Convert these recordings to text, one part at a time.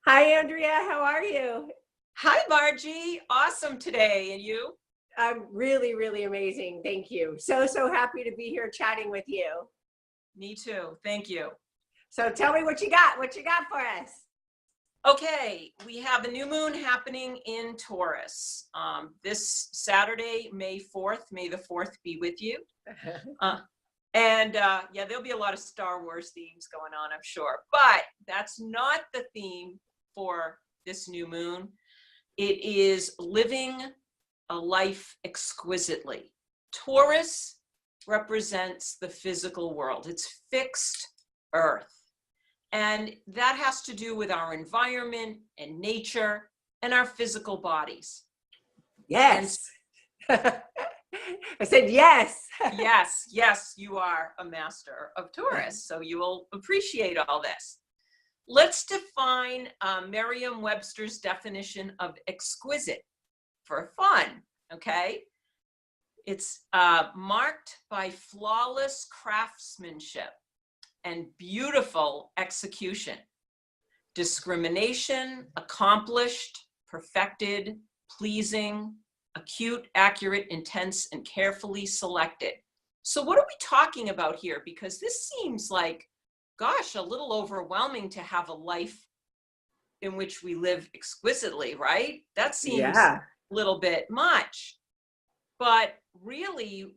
Hi, Andrea. How are you? Hi, Margie. Awesome today. And you? I'm really, really amazing. Thank you. So happy to be here chatting with you. Me too. Thank you. So tell me what you got. What you got for us? Okay, we have a new moon happening in Taurus this Saturday, May 4th. May the 4th be with you. Uh, yeah, there'll be a lot of Star Wars themes going on, I'm sure. But that's not the theme for this new moon. It is living a life exquisitely. Taurus represents the physical world. It's fixed earth. And that has to do with our environment and nature and our physical bodies. Yes. I said yes. Yes, you are a master of Taurus, so you will appreciate all this. Let's define Merriam-Webster's definition of exquisite for fun, okay? It's marked by flawless craftsmanship and beautiful execution. Discrimination, accomplished, perfected, pleasing, acute, accurate, intense, and carefully selected. So what are we talking about here? Because this seems like, gosh, a little overwhelming to have a life in which we live exquisitely, right? That seems a little bit much. But really,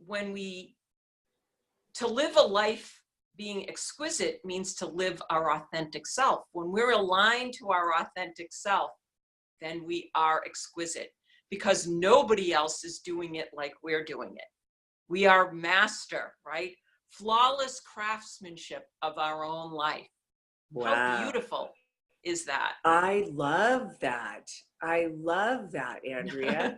to live a life being exquisite means to live our authentic self. When we're aligned to our authentic self, then we are exquisite because nobody else is doing it like we're doing it. We are master, right? Flawless craftsmanship of our own life. Wow. How beautiful is that? I love that. I love that, Andrea.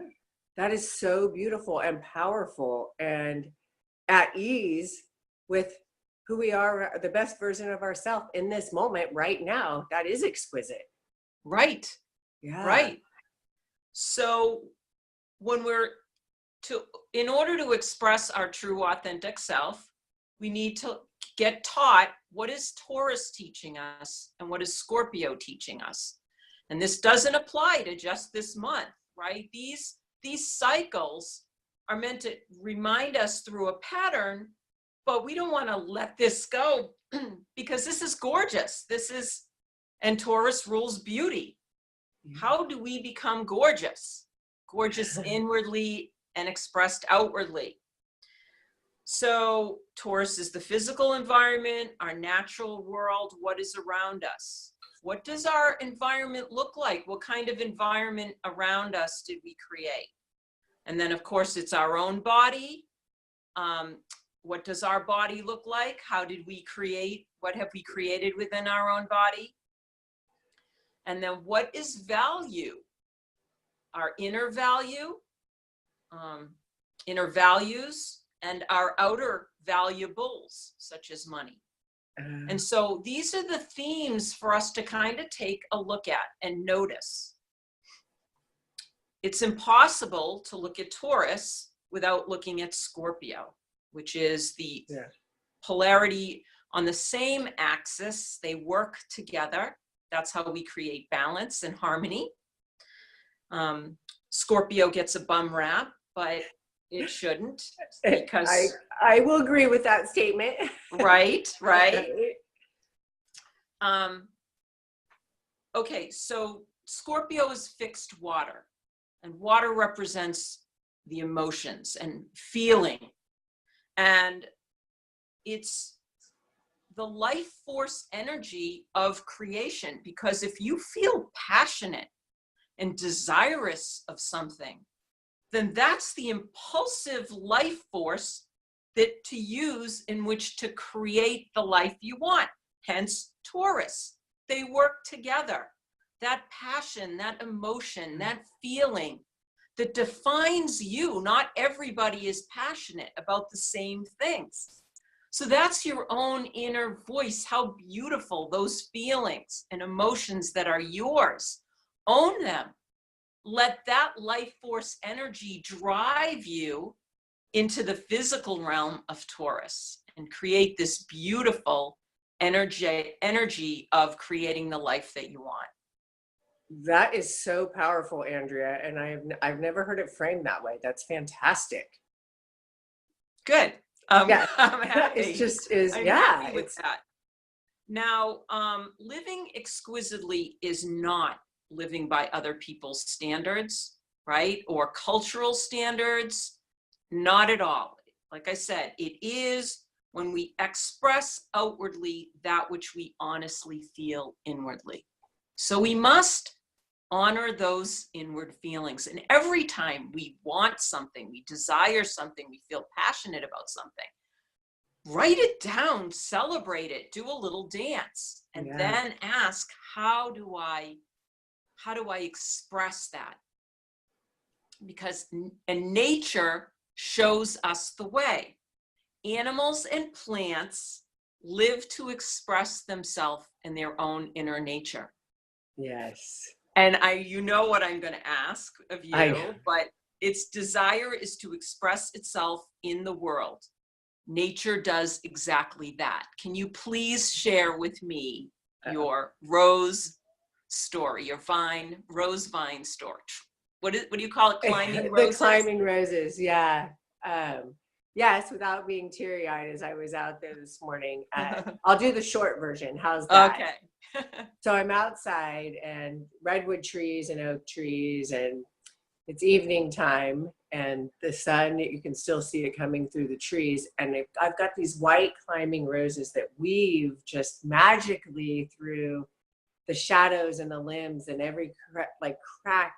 That is so beautiful and powerful and at ease with who we are, the best version of ourselves in this moment right now. That is exquisite. Right. Yeah. Right. So in order to express our true authentic self, we need to get taught what is Taurus teaching us and what is Scorpio teaching us. And this doesn't apply to just this month, right? These cycles are meant to remind us through a pattern, but we don't want to let this go because this is gorgeous. And Taurus rules beauty. How do we become gorgeous? Gorgeous inwardly and expressed outwardly. So Taurus is the physical environment, our natural world, what is around us. What does our environment look like? What kind of environment around us did we create? And then, of course, it's our own body. What does our body look like? How did we create? What have we created within our own body? And then what is value? Our inner value, inner values, and our outer valuables, such as money. And so these are the themes for us to kind of take a look at and notice. It's impossible to look at Taurus without looking at Scorpio, which is the polarity on the same axis. They work together. That's how we create balance and harmony. Scorpio gets a bum rap, but it shouldn't, because I will agree with that statement. Right. Okay, so Scorpio is fixed water, and water represents the emotions and feeling, and it's the life force energy of creation, because if you feel passionate and desirous of something, then that's the impulsive life force that to use in which to create the life you want. Hence Taurus. They work together. That passion, that emotion, that feeling that defines you. Not everybody is passionate about the same things. So that's your own inner voice. How beautiful those feelings and emotions that are yours. Own them. Let that life force energy drive you into the physical realm of Taurus and create this beautiful energy of creating the life that you want. That is so powerful, Andrea, and I've never heard it framed that way. That's fantastic. Good. Yeah, I'm it's happy. just is I'm yeah, happy with it's that. Now, living exquisitely is not living by other people's standards, right? Or cultural standards. Not at all. Like I said, it is when we express outwardly that which we honestly feel inwardly. So we must honor those inward feelings. And every time we want something, we desire something, we feel passionate about something, write it down, celebrate it, do a little dance, and yeah, then ask, how do I express that? Because and nature shows us the way. Animals and plants live to express themselves in their own inner nature. yes. And you know what I'm going to ask of I you, but its desire is to express itself in the world. Nature does exactly that. Can you please share with me your rose story, your rose vine story? What do you call it? Climbing the roses? climbing roses, yeah. Yes, without being teary-eyed as I was out there this morning. I'll do the short version. How's that? Okay. So I'm outside and redwood trees and oak trees, and it's evening time, and the sun, you can still see it coming through the trees. And I've got these white climbing roses that weave just magically through the shadows and the limbs and every crack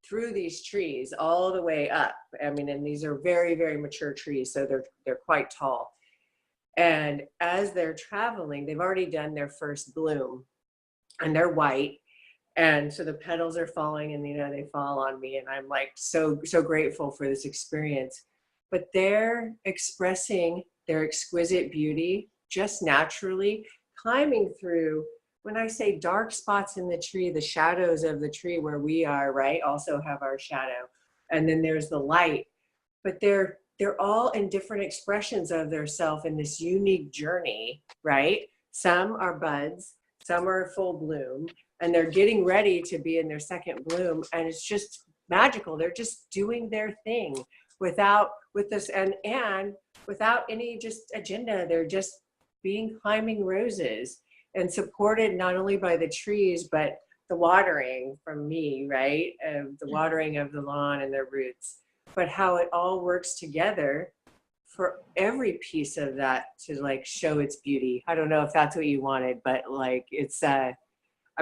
through these trees all the way up. I mean, and these are very, very mature trees, so they're quite tall. And as they're traveling, they've already done their first bloom, and they're white. And so the petals are falling, and they fall on me, and I'm like so grateful for this experience. But they're expressing their exquisite beauty just naturally, climbing through, when I say dark spots in the tree, the shadows of the tree where we are, right, also have our shadow. And then there's the light. But they're all in different expressions of their self in this unique journey, right? Some are buds, some are full bloom, and they're getting ready to be in their second bloom, and it's just magical. They're just doing their thing with this and without any just agenda. They're just being climbing roses, and supported not only by the trees but the watering from me, right? The watering of the lawn and their roots, but how it all works together for every piece of that to like show its beauty. I don't know if that's what you wanted, but like it's I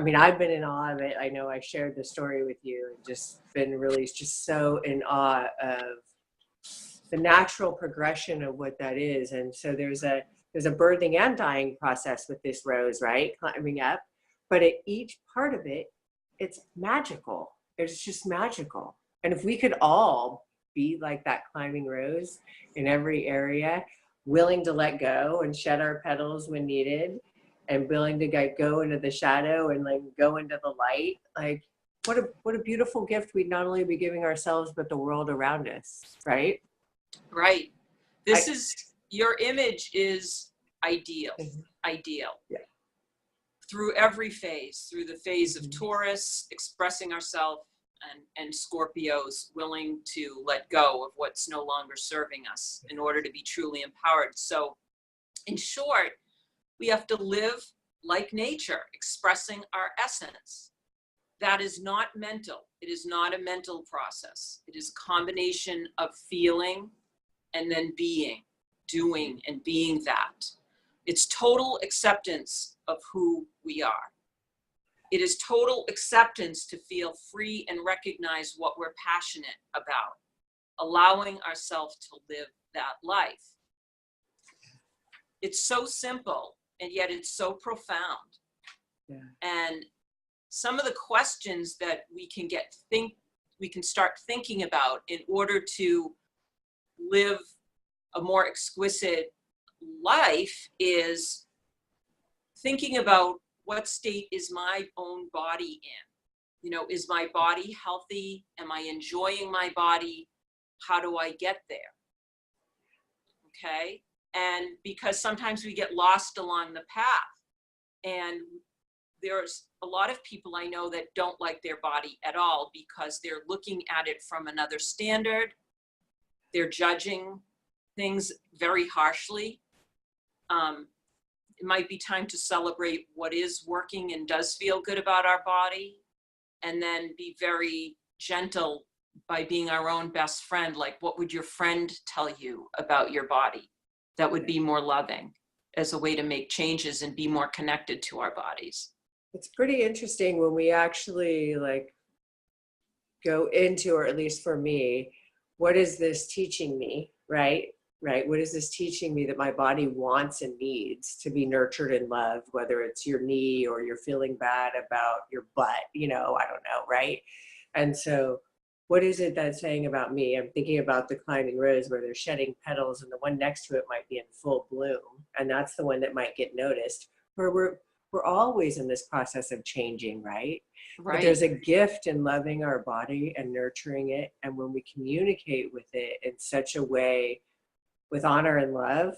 mean, I've been in awe of it. I know I shared the story with you and just been really just so in awe of the natural progression of what that is. And so there's a birthing and dying process with this rose, right? Climbing up. But at each part of it, it's magical. It's just magical. And if we could all be like that climbing rose in every area, willing to let go and shed our petals when needed, and willing to go into the shadow and like go into the light, like what a beautiful gift we'd not only be giving ourselves but the world around us, right? Right. Your image is ideal. Ideal. Yeah. Through every phase, through the phase of Taurus, expressing ourselves, and Scorpios willing to let go of what's no longer serving us in order to be truly empowered. So in short, we have to live like nature, expressing our essence. That is not mental. It is not a mental process. It is a combination of feeling and then being, doing and being that. It's total acceptance of who we are. It is total acceptance to feel free and recognize what we're passionate about, allowing ourselves to live that life. It's so simple, and yet it's so profound. Yeah. And some of the questions that we can start thinking about in order to live a more exquisite life is thinking about, what state is my own body in? Is my body healthy? Am I enjoying my body? How do I get there? Okay. And because sometimes we get lost along the path, and there's a lot of people I know that don't like their body at all because they're looking at it from another standard. They're judging things very harshly. It might be time to celebrate what is working and does feel good about our body, and then be very gentle by being our own best friend. Like, what would your friend tell you about your body that would be more loving, as a way to make changes and be more connected to our bodies? It's pretty interesting when we actually like go into, or at least for me, what is this teaching me, right? Right. What is this teaching me that my body wants and needs to be nurtured and loved, whether it's your knee or you're feeling bad about your butt, I don't know. Right. And so what is it that's saying about me? I'm thinking about the climbing rose where they're shedding petals and the one next to it might be in full bloom. And that's the one that might get noticed, where we're always in this process of changing, right? But there's a gift in loving our body and nurturing it. And when we communicate with it in such a way, with honor and love,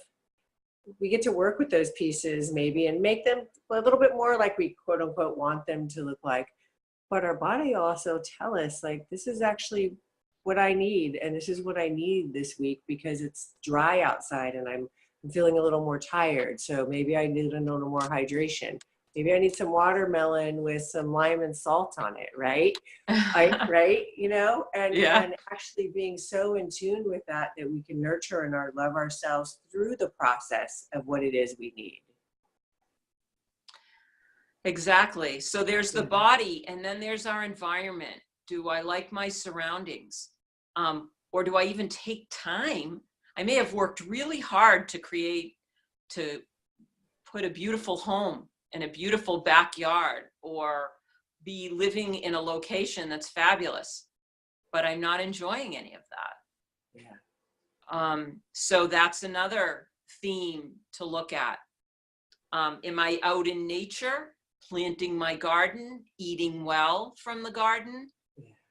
we get to work with those pieces maybe and make them a little bit more like we quote unquote want them to look like. But our body also tell us, like, this is actually what I need, and this is what I need this week because it's dry outside and I'm feeling a little more tired. So maybe I need a little more hydration. Maybe I need some watermelon with some lime and salt on it, right? Right? And actually being so in tune with that we can nurture and love ourselves through the process of what it is we need. Exactly. So there's the body, and then there's our environment. Do I like my surroundings? Or do I even take time? I may have worked really hard to put a beautiful home in a beautiful backyard, or be living in a location that's fabulous, but I'm not enjoying any of that. Yeah. So that's another theme to look at. Am I out in nature, planting my garden, eating well from the garden?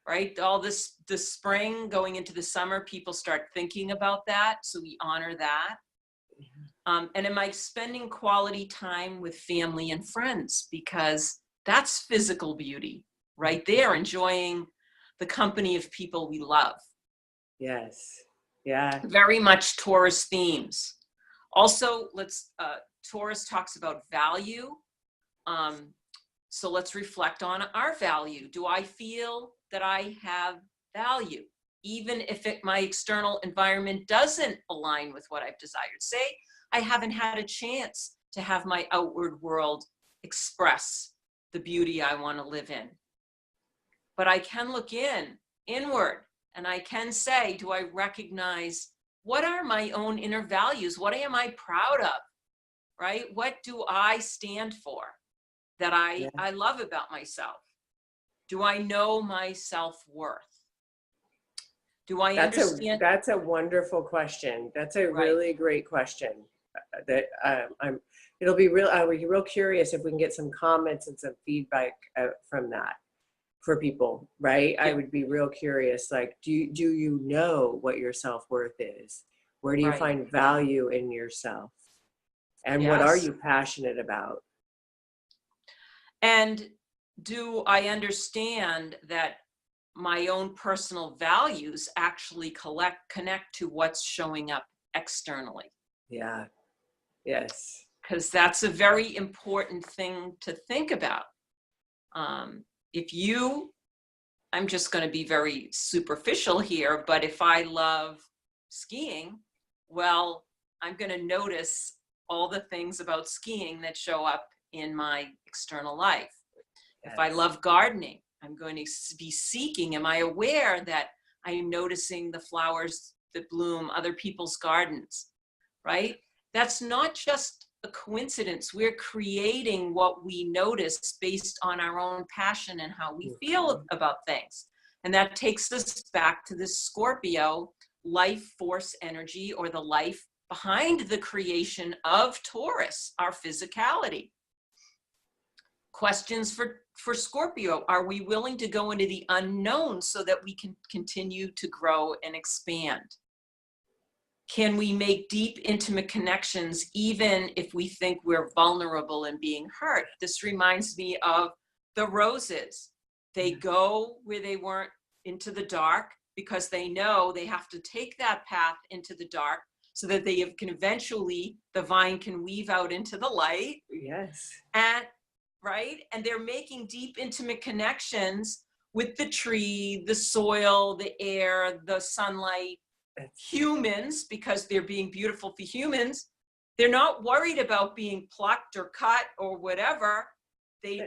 Right? All the spring going into the summer, people start thinking about that. So we honor that. And am I spending quality time with family and friends? Because that's physical beauty right there, enjoying the company of people we love. Yes. Yeah. Very much Taurus themes. Also, Taurus talks about value. So let's reflect on our value. Do I feel that I have value, even if my external environment doesn't align with what I've desired? Say I haven't had a chance to have my outward world express the beauty I want to live in. But I can look inward, and I can say, do I recognize what are my own inner values? What am I proud of, right? What do I stand for that I love about myself? Do I know my self-worth? Do I understand? That's a wonderful question. That's a really great question. That it'll be real curious if we can get some comments and some feedback from that for people, right? Yeah. I would be real curious. Like, do you know what your self-worth is? Where do you find value in yourself? And what are you passionate about? And do I understand that my own personal values actually connect to what's showing up externally? Yeah. Yes. Because that's a very important thing to think about. I'm just going to be very superficial here, but if I love skiing, well, I'm going to notice all the things about skiing that show up in my external life. Yes. If I love gardening, I'm going to be seeking, am I aware that I'm noticing the flowers that bloom other people's gardens, right? That's not just a coincidence. We're creating what we notice based on our own passion and how we feel about things. And that takes us back to this Scorpio life force energy, or the life behind the creation of Taurus, our physicality. Questions for Scorpio: are we willing to go into the unknown so that we can continue to grow and expand? Can we make deep, intimate connections even if we think we're vulnerable and being hurt? This reminds me of the roses. They go where they weren't, into the dark, because they know they have to take that path into the dark so that they can eventually, the vine can weave out into the light. Yes. And right? And they're making deep, intimate connections with the tree, the soil, the air, the sunlight, humans, because they're being beautiful for humans. They're not worried about being plucked or cut or whatever.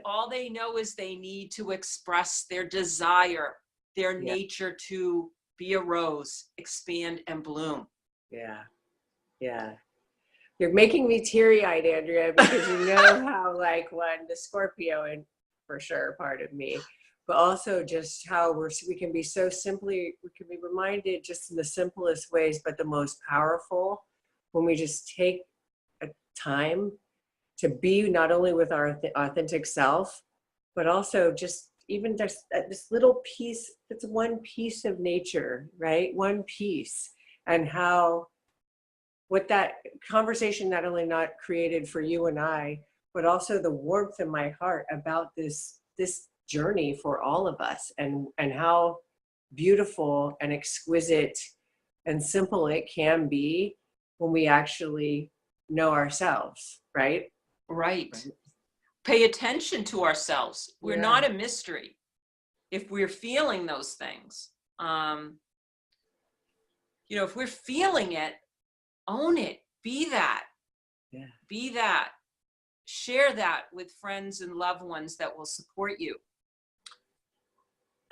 All they know is they need to express their desire, their nature to be a rose, expand and bloom. Yeah. Yeah. You're making me teary-eyed, Andrea, because you know how, like, when the Scorpio, and for sure part of me, but also just how we can be we can be reminded just in the simplest ways, but the most powerful, when we just take a time to be not only with our authentic self, but also just even just this little piece, it's one piece of nature, right? One piece. And how, what that conversation not only not created for you and I, but also the warmth in my heart about this journey for all of us, and how beautiful and exquisite and simple it can be when we actually know ourselves, right? Right. Pay attention to ourselves. We're not a mystery. If we're feeling those things, if we're feeling it, own it, be that, be that, share that with friends and loved ones that will support you.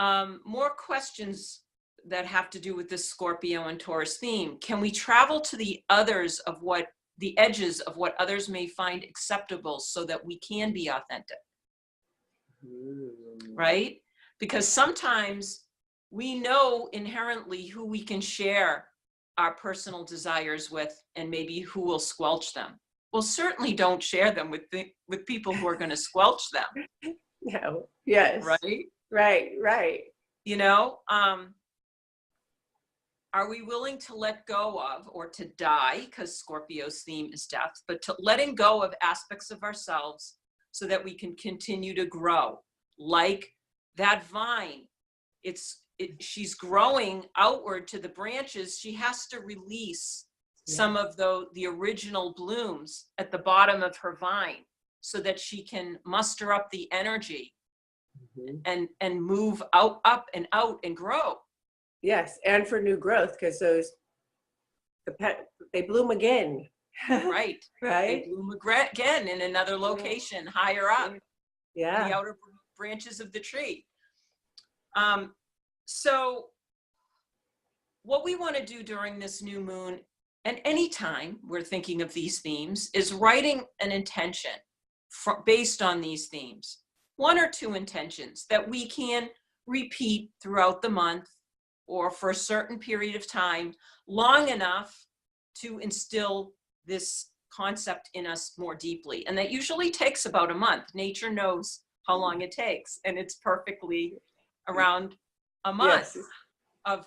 More questions that have to do with this Scorpio and Taurus theme. Can we travel to the edges of what others may find acceptable so that we can be authentic? Right? Because sometimes we know inherently who we can share our personal desires with, and maybe who will squelch them. Well, certainly don't share them with people who are going to squelch them. No. Yes. Right. Are we willing to let go of, or to die, because Scorpio's theme is death, but to letting go of aspects of ourselves so that we can continue to grow? Like that vine, she's growing outward to the branches. She has to release some of the original blooms at the bottom of her vine so that she can muster up the energy and move up and out and grow. Yes, and for new growth, because they bloom again. Right. Right. They bloom again in another location, higher up. Yeah. The outer branches of the tree. So what we want to do during this new moon, and anytime we're thinking of these themes, is writing an intention based on these themes. 1 or 2 intentions that we can repeat throughout the month, or for a certain period of time, long enough to instill this concept in us more deeply. And that usually takes about a month. Nature knows how long it takes, and it's perfectly around a month of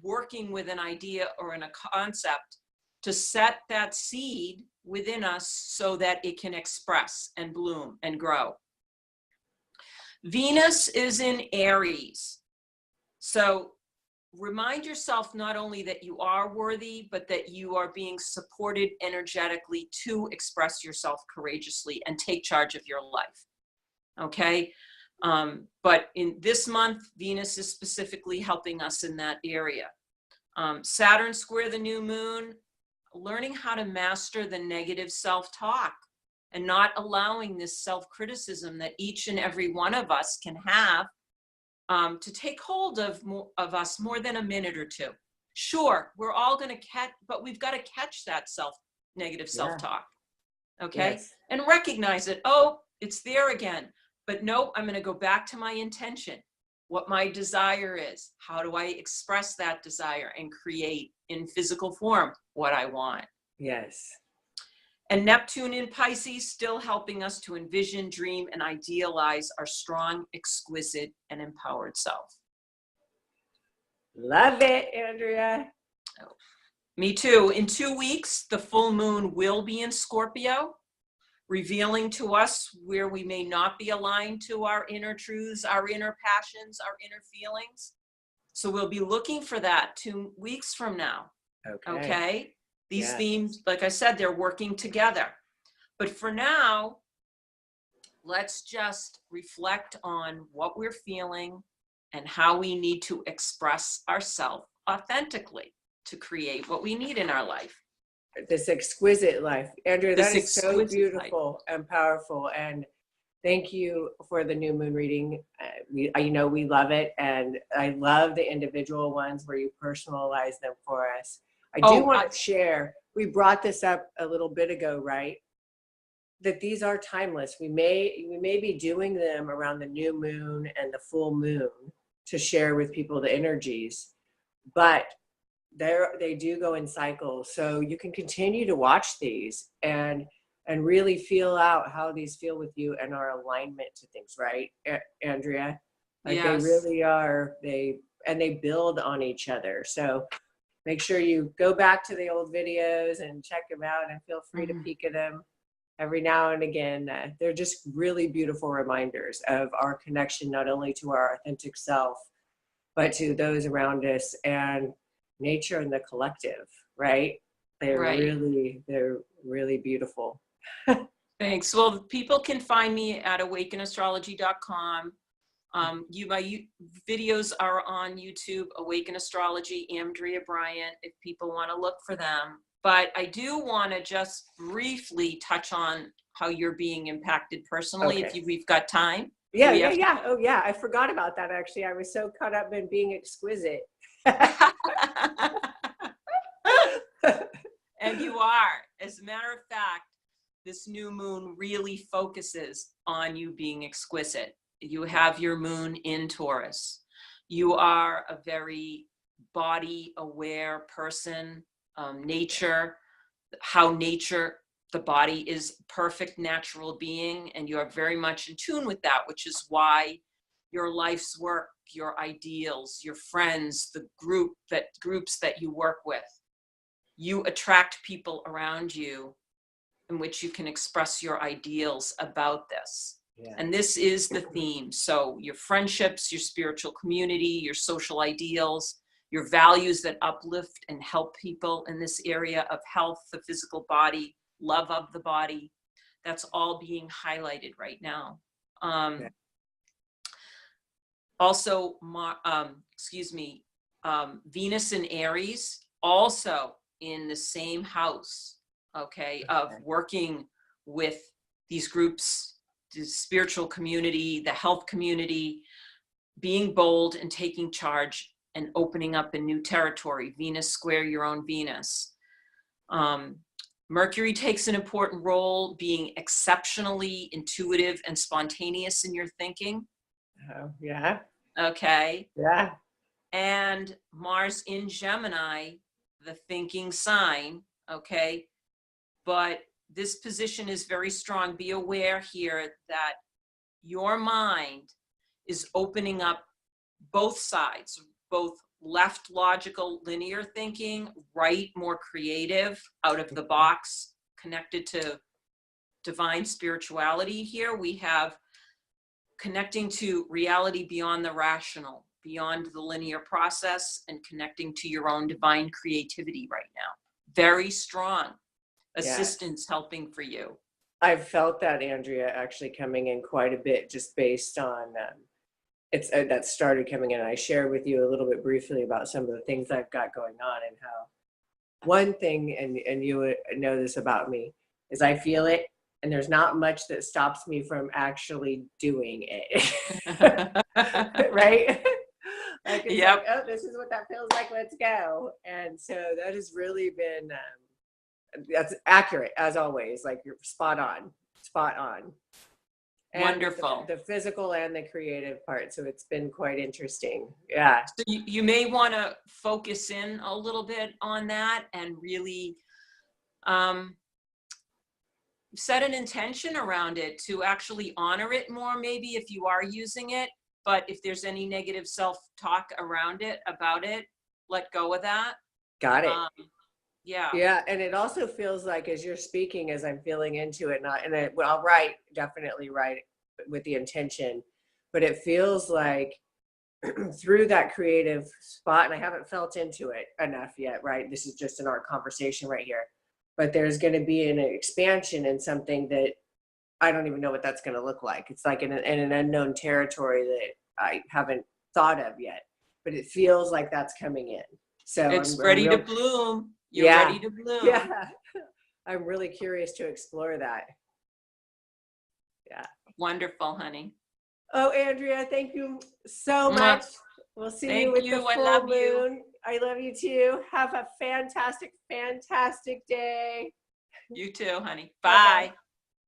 working with an idea or in a concept to set that seed within us so that it can express and bloom and grow. Venus is in Aries. So remind yourself not only that you are worthy, but that you are being supported energetically to express yourself courageously and take charge of your life. Okay? But in this month, Venus is specifically helping us in that area. Saturn square the new moon, learning how to master the negative self-talk and not allowing this self-criticism that each and every one of us can have to take hold of us more than a minute or two. Sure, we're all going to catch, but we've got to catch that negative self-talk. Okay? Yes. And recognize it. Oh, it's there again. But no, I'm going to go back to my intention, what my desire is. How do I express that desire and create in physical form what I want? Yes. And Neptune in Pisces still helping us to envision, dream, and idealize our strong, exquisite, and empowered self. Love it, Andrea. Me too. In 2 weeks, the full moon will be in Scorpio, revealing to us where we may not be aligned to our inner truths, our inner passions, our inner feelings. So we'll be looking for that 2 weeks from now. Okay. Okay. These Yeah. themes, like I said, they're working together. But for now, let's just reflect on what we're feeling and how we need to express ourselves authentically to create what we need in our life. This exquisite life. Andrea, This that is so exquisite beautiful and powerful. And thank you for the new moon reading. We love it. And I love the individual ones where you personalize them for us. I do want to share, we brought this up a little bit ago, right? That these are timeless. We may be doing them around the new moon and the full moon to share with people the energies, but they do go in cycles. So you can continue to watch these and really feel out how these feel with you and our alignment to things, right, Andrea? Like Yes. They really are. They build on each other. So make sure you go back to the old videos and check them out, and feel free to peek at them every now and again. They're just really beautiful reminders of our connection, not only to our authentic self, but to those around us and nature and the collective, right? They're really beautiful. Thanks. Well, people can find me at awakenastrology.com. My videos are on YouTube, Awaken Astrology, Andrea Bryant, if people want to look for them. But I do want to just briefly touch on how you're being impacted personally, Okay. if we've got time. Yeah. Oh, yeah. I forgot about that, actually. I was so caught up in being exquisite. And you are. As a matter of fact, this new moon really focuses on you being exquisite. You have your moon in Taurus. You are a very body aware person. Nature, the body is perfect natural being, and you are very much in tune with that, which is why your life's work, your ideals, your friends, the groups that you work with, you attract people around you in which you can express your ideals about this. Yeah. And this is the theme. So your friendships, your spiritual community, your social ideals, your values that uplift and help people in this area of health, the physical body, love of the body, that's all being highlighted right now. Also, Venus in Aries, also in the same house, of working with these groups, the spiritual community, the health community, being bold and taking charge and opening up a new territory. Venus square your own Venus. Mercury takes an important role, being exceptionally intuitive and spontaneous in your thinking. Oh, yeah. Okay. Yeah. And Mars in Gemini, the thinking sign, okay? But this position is very strong. Be aware here that your mind is opening up both sides, both left logical linear thinking, right more creative, out of the box, connected to divine spirituality. Here we have connecting to reality beyond the rational, beyond the linear process, and connecting to your own divine creativity right now. Very strong assistance helping for you. I've felt that, Andrea, actually coming in quite a bit, just based on that started coming in. I shared with you a little bit briefly about some of the things I've got going on, and how one thing, and you would know this about me, is I feel it, and there's not much that stops me from actually doing it. Right? Like it's like, oh, this is what that feels like, let's go. And so that has really been that's accurate, as always. Like, you're spot on. And wonderful. The physical and the creative part. So it's been quite interesting. Yeah. So you may want to focus in a little bit on that and really set an intention around it to actually honor it more, maybe, if you are using it. But if there's any negative self-talk around it, about it, let go of that. Got it. Yeah. Yeah, and it also feels like as you're speaking, as I'm feeling into it, not and well, I'll write, definitely write with the intention, but it feels like through that creative spot, and I haven't felt into it enough yet, right? This is just in our conversation right here, but there's going to be an expansion in something that I don't even know what that's going to look like. It's like in an unknown territory that I haven't thought of yet, but it feels like that's coming in. So It's I'm ready to real, bloom. You're yeah, ready to bloom. yeah. I'm really curious to explore that. Yeah. Wonderful, honey. Oh, Andrea, thank you so Mwah. much. We'll see you Thank with the you. I full love you. moon. I love you too. Have a fantastic, fantastic day. You too, honey. Bye-bye. Bye.